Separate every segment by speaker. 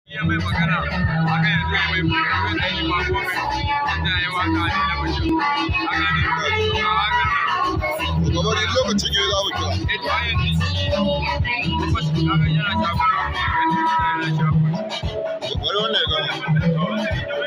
Speaker 1: Ya mai magana haka yanzu ya mai magana da yi ba komai yadda ya waka ne na mutum haka ne ga haka ne
Speaker 2: gaba da lokacin ya za mu kira
Speaker 1: eh to ayan ne kuma su kaga yana shafa yana shafa
Speaker 2: bari wannan ya gama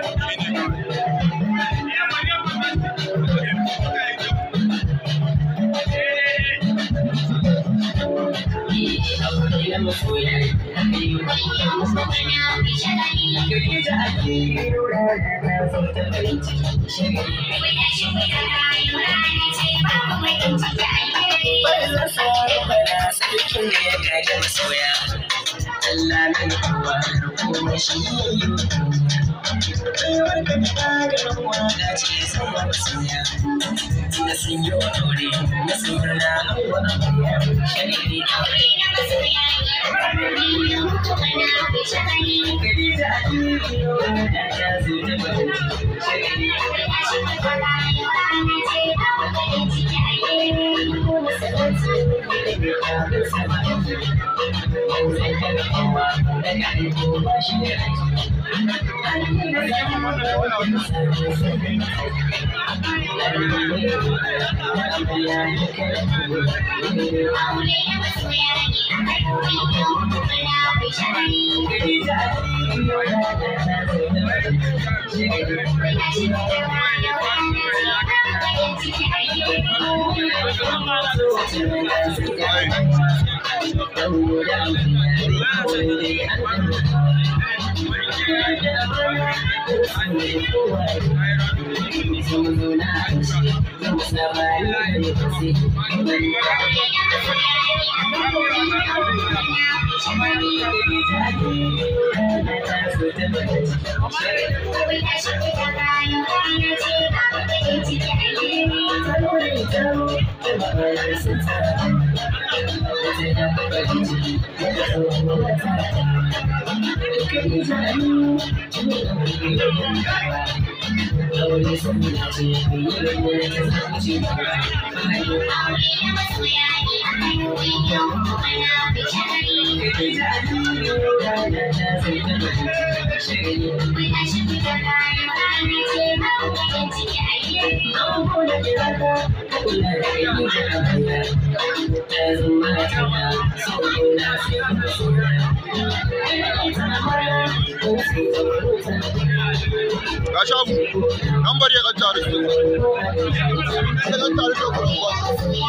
Speaker 2: ga shafu an bari ya ɗan tare su ɗan tare su